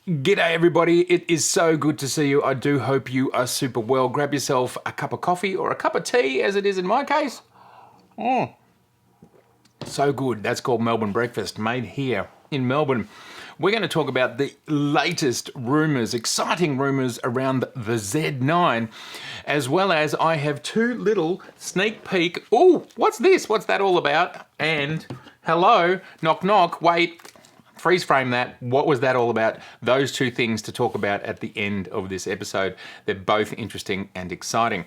G'day everybody, it is so good to see you. I do hope you are super well. Grab yourself a cup of coffee or a cup of tea, as it is in my case. So good. That's called Melbourne breakfast, made here in Melbourne. We're going to talk about the latest rumours, exciting rumours around the Z9, as well as I have two little sneak peek. Oh, what's this? What's that all about? And hello, knock knock, wait. Freeze frame that. What was that all about? Those two things to talk about at the end of this episode. They're both interesting and exciting.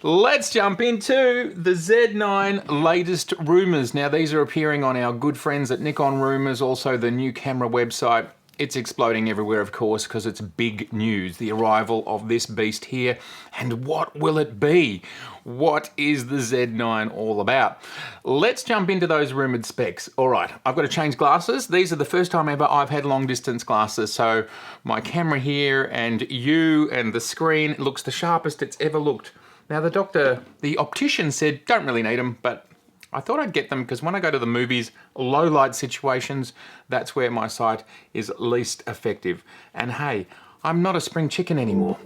Let's jump into the Z9 latest rumours. Now, these are appearing on our good friends at Nikon Rumours, also the new camera website. It's exploding everywhere, of course, because it's big news, the arrival of this beast here. And what will it be? What is the Z9 all about? Let's jump into those rumoured specs. All right, I've got to change glasses. These are the first time ever I've had long distance glasses. So my camera here and you and the screen looks the sharpest it's ever looked. Now the optician said, don't really need them, but I thought I'd get them because when I go to the movies, low light situations, that's where my sight is least effective. And hey, I'm not a spring chicken anymore.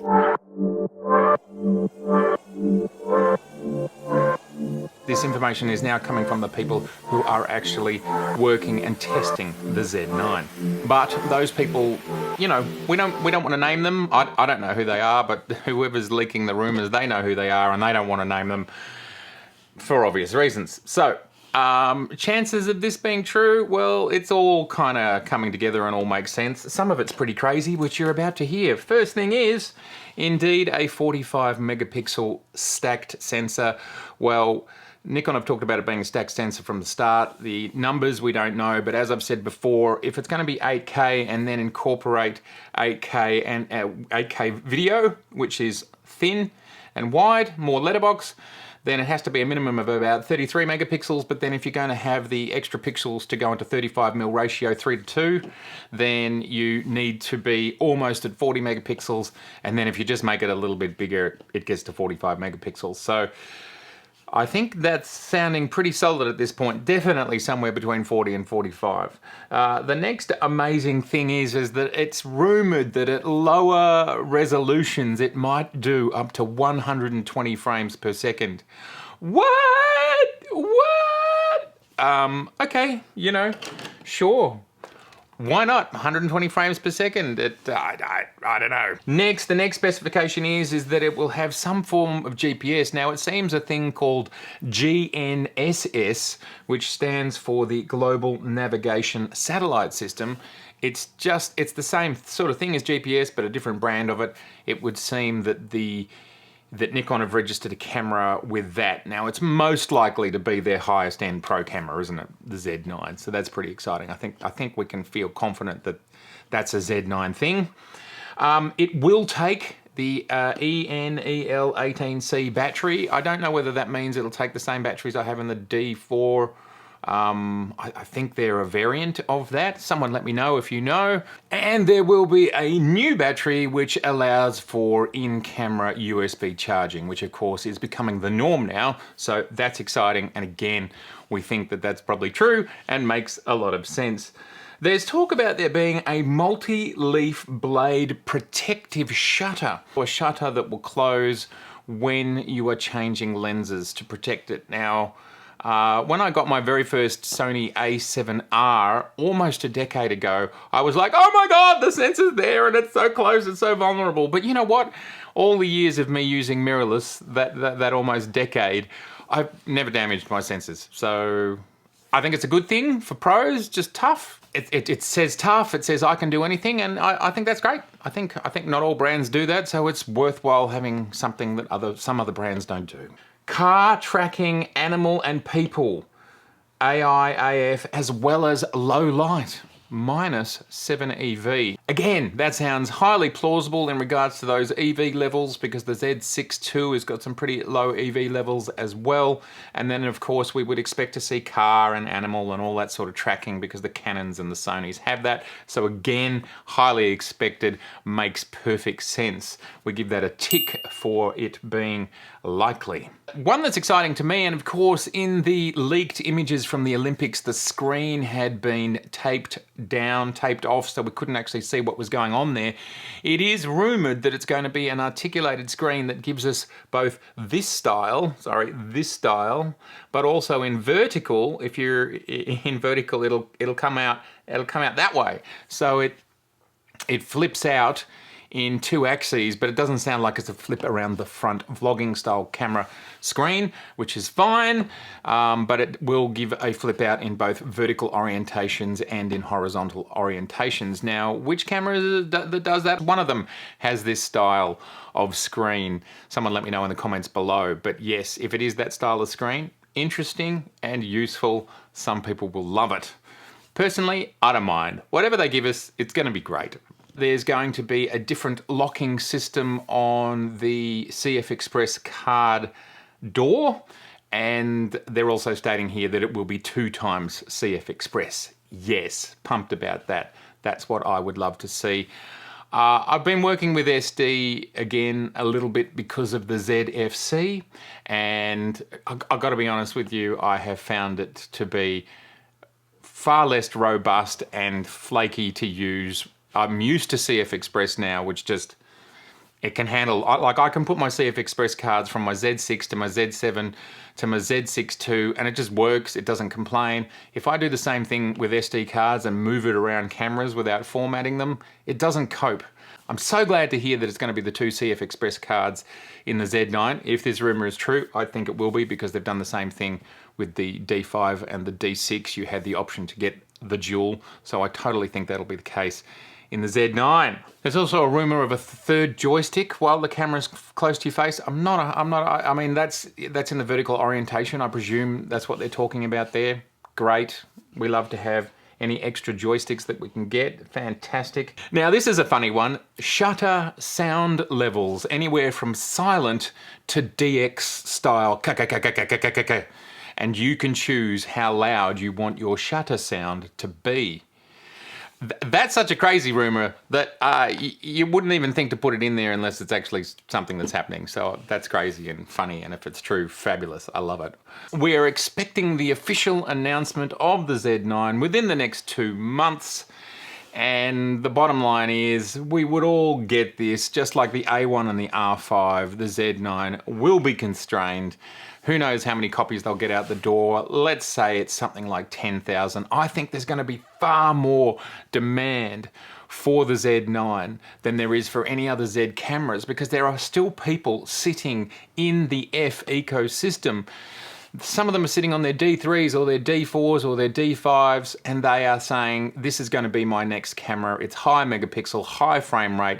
This information is now coming from the people who are actually working and testing the Z9. But those people, you know, we don't want to name them. I don't know who they are, but whoever's leaking the rumours, they know who they are and they don't want to name them, for obvious reasons. So, chances of this being true, well, it's all kind of coming together and all makes sense. Some of it's pretty crazy, which you're about to hear. First thing is, indeed, a 45 megapixel stacked sensor. Well, Nikon have talked about it being a stacked sensor from the start. The numbers we don't know, but as I've said before, if it's going to be 8K and then incorporate 8K and 8K video, which is thin and wide, more letterbox, then it has to be a minimum of about 33 megapixels, but then if you're going to have the extra pixels to go into 35mm ratio 3:2, then you need to be almost at 40 megapixels, and then if you just make it a little bit bigger, it gets to 45 megapixels. So I think that's sounding pretty solid at this point, definitely somewhere between 40 and 45. The next amazing thing is that it's rumoured that at lower resolutions it might do up to 120 frames per second. What? Okay, you know, sure. Why not? 120 frames per second. I don't know. Next, the next specification is that it will have some form of GPS. Now, it seems a thing called GNSS, which stands for the Global Navigation Satellite System. It's the same sort of thing as GPS, but a different brand of it. It would seem that that Nikon have registered a camera with that. Now, it's most likely to be their highest end pro camera, isn't it? The Z9. So that's pretty exciting. I think we can feel confident that that's a Z9 thing. It will take the ENEL18C battery. I don't know whether that means it'll take the same batteries I have in the D4. I think they're a variant of that. Someone let me know if you know. And there will be a new battery which allows for in-camera USB charging, which of course is becoming the norm now. So that's exciting. And again, we think that that's probably true and makes a lot of sense. There's talk about there being a multi-leaf blade protective shutter, or a shutter that will close when you are changing lenses to protect it. Now, when I got my very first Sony A7R almost a decade ago, I was like, oh my God, the sensor's there and it's so close, it's so vulnerable. But you know what? All the years of me using mirrorless, that almost decade, I've never damaged my sensors. So I think it's a good thing for pros, just tough. It says tough, it says I can do anything, and I think that's great. I think not all brands do that, so it's worthwhile having something that some other brands don't do. Car tracking animal and people, AI, AF, as well as low light, -7 EV. Again, that sounds highly plausible in regards to those EV levels because the Z6 II has got some pretty low EV levels as well. And then of course we would expect to see car and animal and all that sort of tracking because the Canons and the Sonys have that. So again, highly expected, makes perfect sense. We give that a tick for it being likely. One that's exciting to me, and of course in the leaked images from the Olympics, the screen had been taped down, taped off, so we couldn't actually see what was going on there. It is rumoured that it's going to be an articulated screen that gives us both this style, but also in vertical. If you're in vertical, it'll come out that way. So it flips out in 2 axes, but it doesn't sound like it's a flip around the front vlogging style camera screen, which is fine, but it will give a flip out in both vertical orientations and in horizontal orientations. Now, which camera that does that? One of them has this style of screen. Someone let me know in the comments below, but yes, if it is that style of screen, interesting and useful. Some people will love it. Personally, I don't mind. Whatever they give us, it's going to be great. There's going to be a different locking system on the CF Express card door, and they're also stating here that it will be 2 times CF Express. Yes, pumped about that. That's what I would love to see. I've been working with SD again a little bit because of the ZFC, and I've got to be honest with you, I have found it to be far less robust and flaky to use. I'm used to CF Express now, which just, it can handle, like I can put my CF Express cards from my Z6 to my Z7 to my Z6 II, and it just works, it doesn't complain. If I do the same thing with SD cards and move it around cameras without formatting them, it doesn't cope. I'm so glad to hear that it's going to be the 2 CF Express cards in the Z9. If this rumor is true, I think it will be, because they've done the same thing with the D5 and the D6. You had the option to get the dual, so I totally think that'll be the case in the Z9. There's also a rumor of a 3rd joystick while the camera's close to your face. I mean, that's in the vertical orientation. I presume that's what they're talking about there. Great. We love to have any extra joysticks that we can get. Fantastic. Now, this is a funny one. Shutter sound levels, anywhere from silent to DX style. And you can choose how loud you want your shutter sound to be. That's such a crazy rumor that you wouldn't even think to put it in there unless it's actually something that's happening. So that's crazy and funny, and if it's true, fabulous. I love it. We are expecting the official announcement of the Z9 within the next 2 months. And the bottom line is, we would all get this, just like the A1 and the R5, the Z9 will be constrained. Who knows how many copies they'll get out the door. Let's say it's something like 10,000. I think there's going to be far more demand for the Z9 than there is for any other Z cameras, because there are still people sitting in the F ecosystem. Some of them are sitting on their D3s or their D4s or their D5s, and they are saying, this is going to be my next camera. It's high megapixel, high frame rate,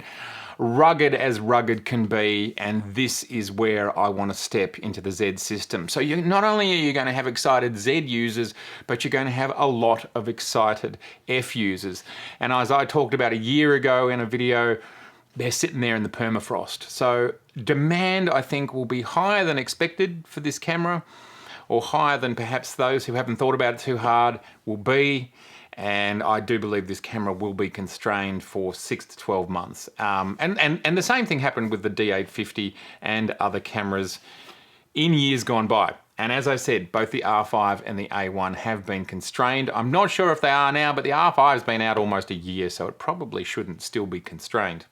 rugged as rugged can be, and this is where I want to step into the Z system. So not only are you going to have excited Z users, but you're going to have a lot of excited F users. And as I talked about a year ago in a video, they're sitting there in the permafrost. So demand, I think, will be higher than expected for this camera, or higher than perhaps those who haven't thought about it too hard will be. And I do believe this camera will be constrained for 6 to 12 months. And the same thing happened with the D850 and other cameras in years gone by. And as I said, both the R5 and the A1 have been constrained. I'm not sure if they are now, but the R5's been out almost a year, so it probably shouldn't still be constrained.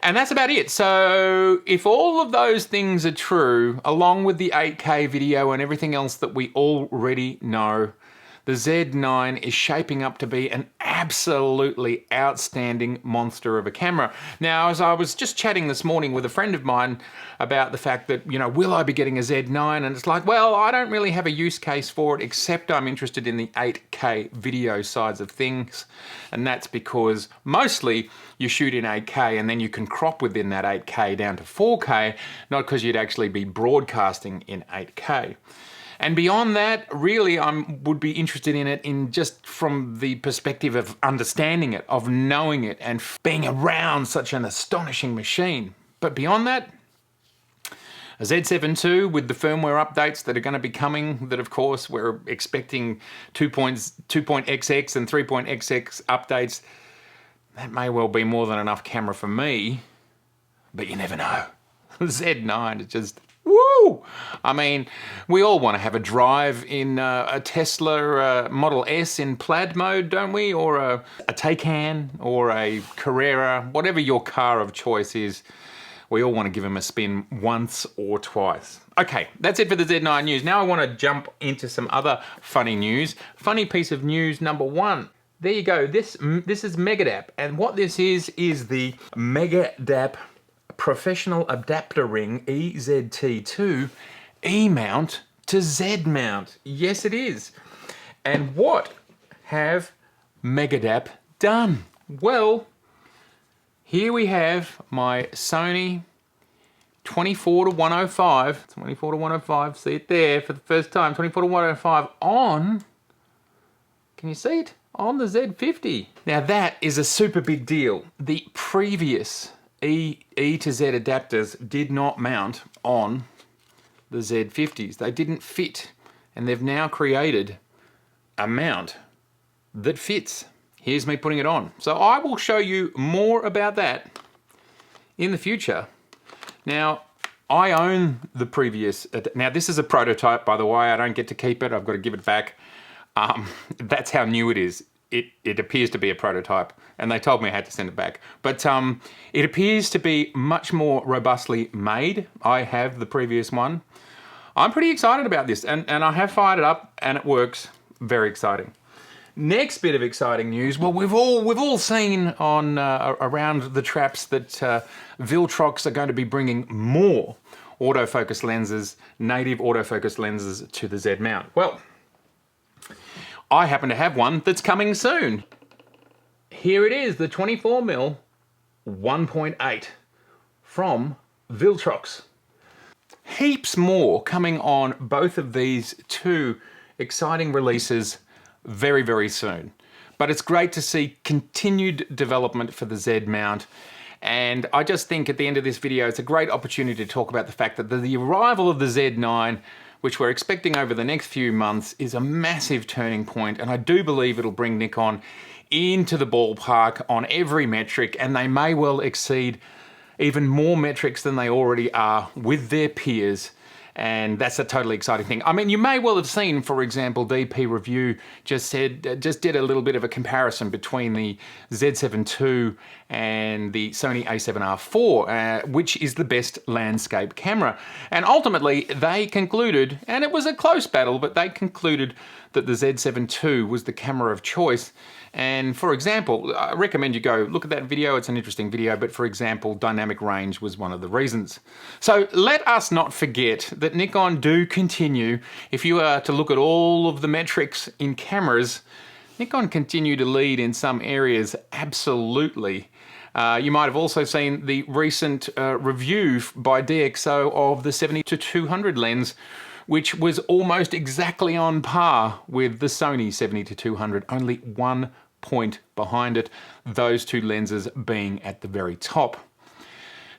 And that's about it. So if all of those things are true, along with the 8K video and everything else that we already know, the Z9 is shaping up to be an absolutely outstanding monster of a camera. Now, as I was just chatting this morning with a friend of mine about the fact that, you know, will I be getting a Z9? And it's like, well, I don't really have a use case for it, except I'm interested in the 8K video sides of things. And that's because mostly you shoot in 8K and then you can crop within that 8K down to 4K, not because you'd actually be broadcasting in 8K. And beyond that, really, I would be interested in it in just from the perspective of understanding it, of knowing it, and being around such an astonishing machine. But beyond that, a Z7 II with the firmware updates that are going to be coming, that of course we're expecting 2.XX and 3.XX updates, that may well be more than enough camera for me, but you never know. Z9 is just, woo! Woo! I mean, we all want to have a drive in a Tesla Model S in plaid mode, don't we? Or a Taycan or a Carrera, whatever your car of choice is. We all want to give them a spin once or twice. Okay, that's it for the Z9 news. Now I want to jump into some other funny news. Funny piece of news number one. There you go. This is Megadap, and what this is the Megadap Professional Adapter Ring EZT2 E-mount to Z-mount. Yes, it is. And what have Megadap done? Well, here we have my Sony 24-105, see it there for the first time, 24-105 on, can you see it? On the Z50. Now that is a super big deal. The previous E to Z adapters did not mount on the Z50s. They didn't fit, and they've now created a mount that fits. Here's me putting it on. So I will show you more about that in the future. Now, I own the previous, now this is a prototype, by the way. I don't get to keep it, I've got to give it back. That's how new it is. It appears to be a prototype, and they told me I had to send it back. But it appears to be much more robustly made. I have the previous one. I'm pretty excited about this, and I have fired it up, and it works. Very exciting. Next bit of exciting news. Well, we've all seen on around the traps that Viltrox are going to be bringing more autofocus lenses, native autofocus lenses to the Z mount. Well, I happen to have one that's coming soon. Here it is, the 24mm 1.8 from Viltrox. Heaps more coming on both of these two exciting releases very, very soon. But it's great to see continued development for the Z mount. And I just think at the end of this video, it's a great opportunity to talk about the fact that the arrival of the Z9, which we're expecting over the next few months, is a massive turning point. And I do believe it'll bring Nikon into the ballpark on every metric, and they may well exceed even more metrics than they already are with their peers. And that's a totally exciting thing. I mean, you may well have seen, for example, DP Review just did a little bit of a comparison between the Z7 II and the Sony a7R IV, which is the best landscape camera. And ultimately, they concluded, and it was a close battle, but they concluded that the Z7 II was the camera of choice. And for example, I recommend you go look at that video. It's an interesting video, but for example, dynamic range was one of the reasons. So let us not forget that Nikon do continue, if you are to look at all of the metrics in cameras, Nikon continue to lead in some areas, absolutely. You might have also seen the recent review by DxO of the 70-200 lens, which was almost exactly on par with the Sony 70-200, only 1 point behind it, those two lenses being at the very top.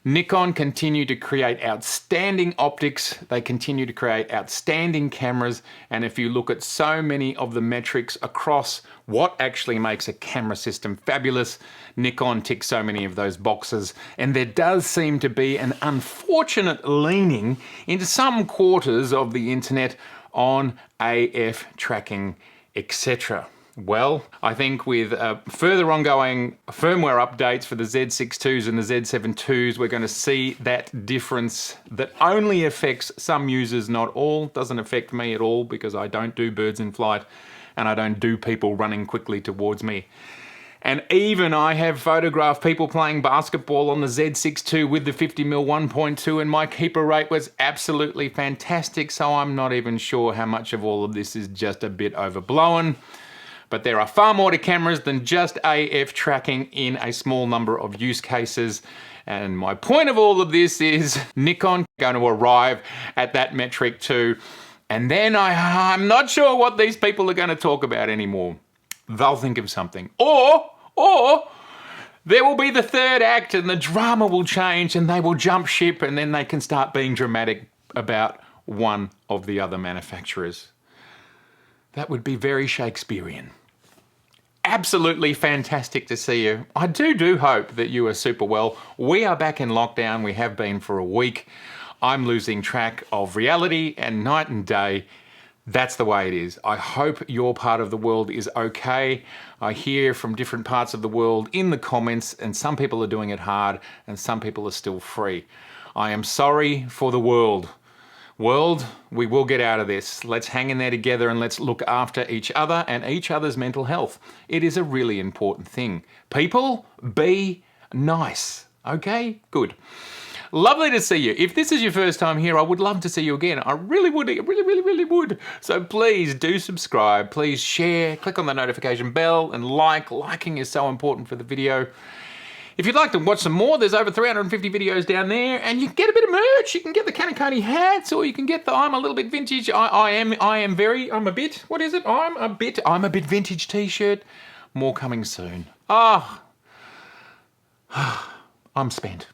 Nikon continue to create outstanding optics, they continue to create outstanding cameras, and if you look at so many of the metrics across what actually makes a camera system fabulous, Nikon ticks so many of those boxes, and there does seem to be an unfortunate leaning into some quarters of the internet on AF tracking, etc. Well, I think with further ongoing firmware updates for the Z6 IIs and the Z7 IIs, we're going to see that difference that only affects some users, not all. Doesn't affect me at all because I don't do birds in flight and I don't do people running quickly towards me. And even I have photographed people playing basketball on the Z6 II with the 50mm 1.2, and my keeper rate was absolutely fantastic, so I'm not even sure how much of all of this is just a bit overblown. But there are far more to cameras than just AF tracking in a small number of use cases. And my point of all of this is Nikon going to arrive at that metric too. And then I'm not sure what these people are going to talk about anymore. They'll think of something. Or there will be the third act and the drama will change and they will jump ship and then they can start being dramatic about one of the other manufacturers. That would be very Shakespearean. Absolutely fantastic to see you. I do hope that you are super well. We are back in lockdown. We have been for a week. I'm losing track of reality and night and day. That's the way it is. I hope your part of the world is okay. I hear from different parts of the world in the comments, and some people are doing it hard and some people are still free. I am sorry for the world. World, we will get out of this. Let's hang in there together and let's look after each other and each other's mental health. It is a really important thing. People, be nice. Okay? Good. Lovely to see you. If this is your first time here, I would love to see you again. I really would. I really would. So please do subscribe. Please share. Click on the notification bell and like. Liking is so important for the video. If you'd like to watch some more, there's over 350 videos down there, and you can get a bit of merch. You can get the Kanakani hats, or you can get the I'm a little bit vintage. I'm a bit vintage t-shirt. More coming soon. I'm spent.